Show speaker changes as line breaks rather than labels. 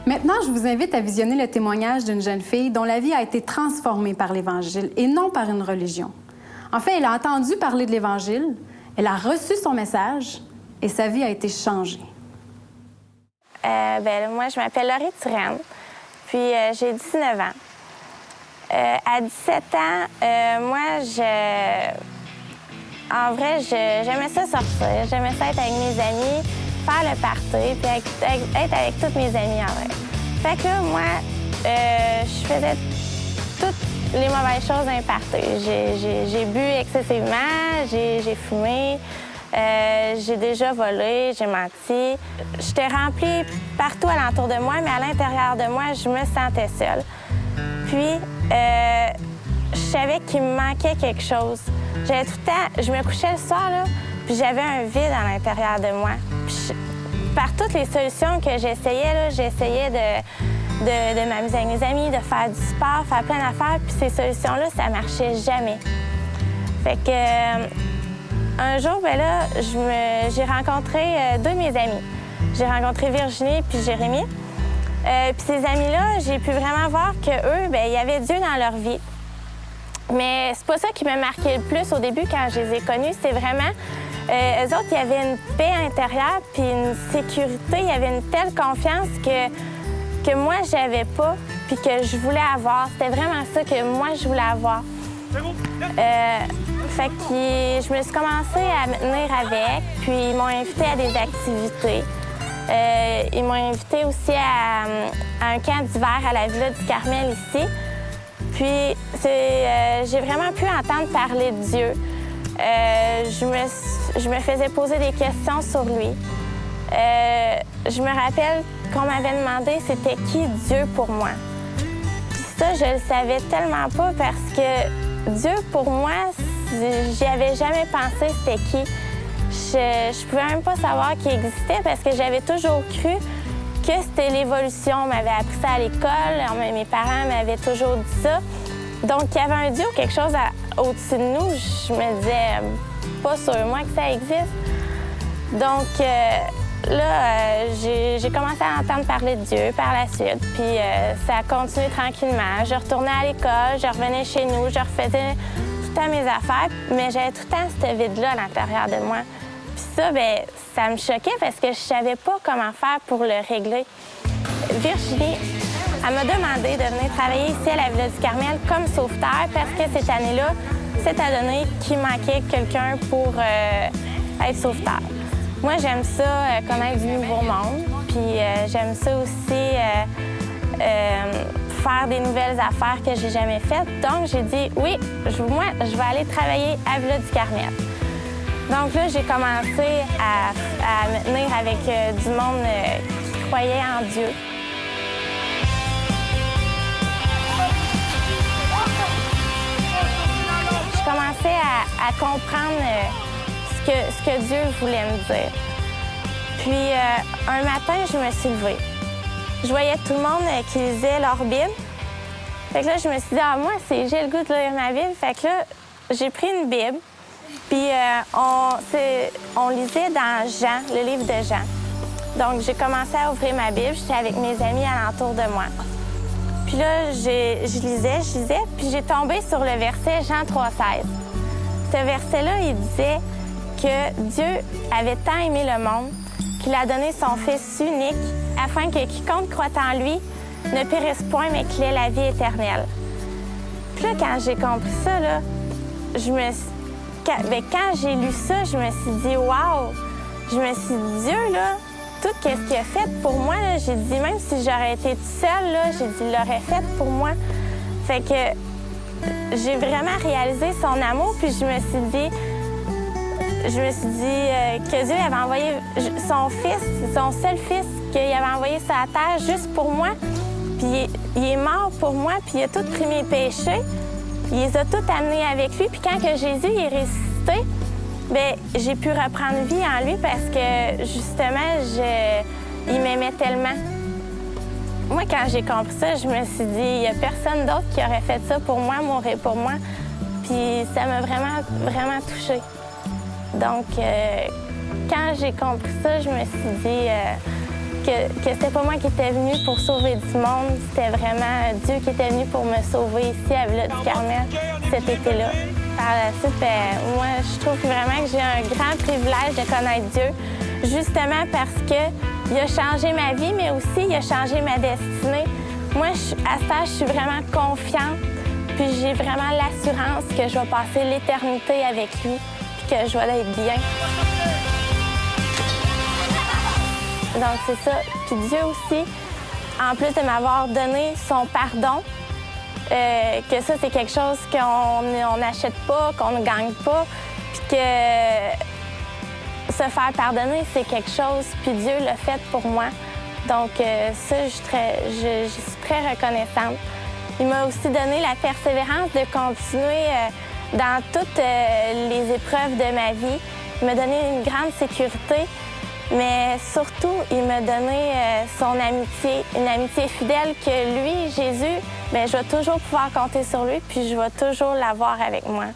Maintenant, je vous invite à visionner le témoignage d'une jeune fille dont la vie a été transformée par l'Évangile et non par une religion. En fait, elle a entendu parler de l'Évangile, elle a reçu son message et sa vie a été changée.
Moi, je m'appelle Laurie Turenne, puis j'ai 19 ans. À 17 ans, en vrai, j'aimais ça sortir, j'aimais ça être avec mes amis, faire le party, puis être avec toutes mes amies en vrai. Fait que là, moi, je faisais toutes les mauvaises choses d'un party. J'ai bu excessivement, j'ai fumé, j'ai déjà volé, j'ai menti. J'étais remplie partout alentour de moi, mais à l'intérieur de moi, je me sentais seule. Puis, je savais qu'il me manquait quelque chose. J'avais tout le temps, je me couchais le soir, là, puis j'avais un vide à l'intérieur de moi. Puis par toutes les solutions que j'essayais de m'amuser avec mes amis, de faire du sport, faire plein d'affaires, puis ces solutions-là, ça marchait jamais. Fait que un jour, j'ai rencontré deux de mes amis. J'ai rencontré Virginie puis Jérémy. Puis ces amis-là, j'ai pu vraiment voir qu'eux, il y avait Dieu dans leur vie. Mais c'est pas ça qui m'a marqué le plus au début quand je les ai connus. C'est vraiment, eux autres, il y avait une paix intérieure puis une sécurité. Il y avait une telle confiance que moi, j'avais pas puis que je voulais avoir. C'était vraiment ça que moi, je voulais avoir. Fait que je me suis commencée à me tenir avec, puis ils m'ont invitée à des activités. Ils m'ont invitée aussi à un camp d'hiver à la Villa du Carmel ici. Puis j'ai vraiment pu entendre parler de Dieu. Je me faisais poser des questions sur lui. Je me rappelle qu'on m'avait demandé c'était qui Dieu pour moi. Puis ça, je le savais tellement pas parce que Dieu pour moi, j'y avais jamais pensé c'était qui. Je pouvais même pas savoir qu'il existait parce que j'avais toujours cru que c'était l'évolution. On m'avait appris ça à l'école, mes parents m'avaient toujours dit ça. Donc, il y avait un Dieu ou quelque chose au-dessus de nous. Je me disais, pas sur moi que ça existe. Donc, j'ai commencé à entendre parler de Dieu par la suite. Puis, ça a continué tranquillement. Je retournais à l'école, je revenais chez nous, je refaisais tout le temps mes affaires, mais j'avais tout le temps ce vide-là à l'intérieur de moi. Puis ça, ça me choquait parce que je savais pas comment faire pour le régler. Virginie, elle m'a demandé de venir travailler ici à la Villa du Carmel comme sauveteur parce que cette année-là, c'est à donner qu'il manquait quelqu'un pour être sauveteur. Moi, j'aime ça, connaître du nouveau monde, puis j'aime ça aussi faire des nouvelles affaires que j'ai jamais faites. Donc, j'ai dit, oui, moi, je vais aller travailler à Villa du Carmel. Donc là, j'ai commencé à me tenir avec du monde qui croyait en Dieu. Je commençais à comprendre ce que Dieu voulait me dire. Puis un matin, je me suis levée. Je voyais tout le monde qui lisait leur Bible. Fait que là, je me suis dit, moi, j'ai le goût de lire ma Bible. Fait que là, j'ai pris une Bible. Puis on lisait dans Jean, le livre de Jean. Donc, j'ai commencé à ouvrir ma Bible. J'étais avec mes amis alentour de moi. Puis là, je lisais, puis j'ai tombé sur le verset Jean 3,16. Ce verset-là, il disait que Dieu avait tant aimé le monde qu'il a donné son Fils unique afin que quiconque croit en lui ne périsse point, mais qu'il ait la vie éternelle. Puis là, quand j'ai compris ça, là, quand j'ai lu ça, je me suis dit « wow! » Je me suis dit « Dieu, là, tout ce qu'il a fait pour moi, là, j'ai dit, même si j'aurais été toute seule, là, j'ai dit, il l'aurait fait pour moi. » Fait que j'ai vraiment réalisé son amour, puis je me suis dit que Dieu avait envoyé son Fils, son seul Fils, qu'il avait envoyé sur la terre juste pour moi. Puis il est mort pour moi, puis il a tout pris mes péchés. Il les a tous amenés avec lui. Puis quand que Jésus est ressuscité, bien, j'ai pu reprendre vie en lui parce que, justement, il m'aimait tellement. Moi, quand j'ai compris ça, je me suis dit, il n'y a personne d'autre qui aurait fait ça pour moi, mourir pour moi. Puis ça m'a vraiment, vraiment touchée. Donc, quand j'ai compris ça, je me suis dit, que c'était pas moi qui étais venue pour sauver du monde, c'était vraiment Dieu qui était venu pour me sauver ici à Villa du Carmel cet été-là. Par la suite, moi, je trouve vraiment que j'ai un grand privilège de connaître Dieu, justement parce qu'il a changé ma vie, mais aussi il a changé ma destinée. Moi, à cet âge, je suis vraiment confiante, puis j'ai vraiment l'assurance que je vais passer l'éternité avec lui, puis que je vais être bien. Donc, c'est ça. Puis Dieu aussi, en plus de m'avoir donné son pardon, que ça, c'est quelque chose qu'on n'achète pas, qu'on ne gagne pas, puis que se faire pardonner, c'est quelque chose, puis Dieu l'a fait pour moi. Donc, ça, je suis très reconnaissante. Il m'a aussi donné la persévérance de continuer dans toutes les épreuves de ma vie. Il m'a donné une grande sécurité. Mais surtout, il m'a donné son amitié, une amitié fidèle que lui, Jésus, je vais toujours pouvoir compter sur lui, puis je vais toujours l'avoir avec moi.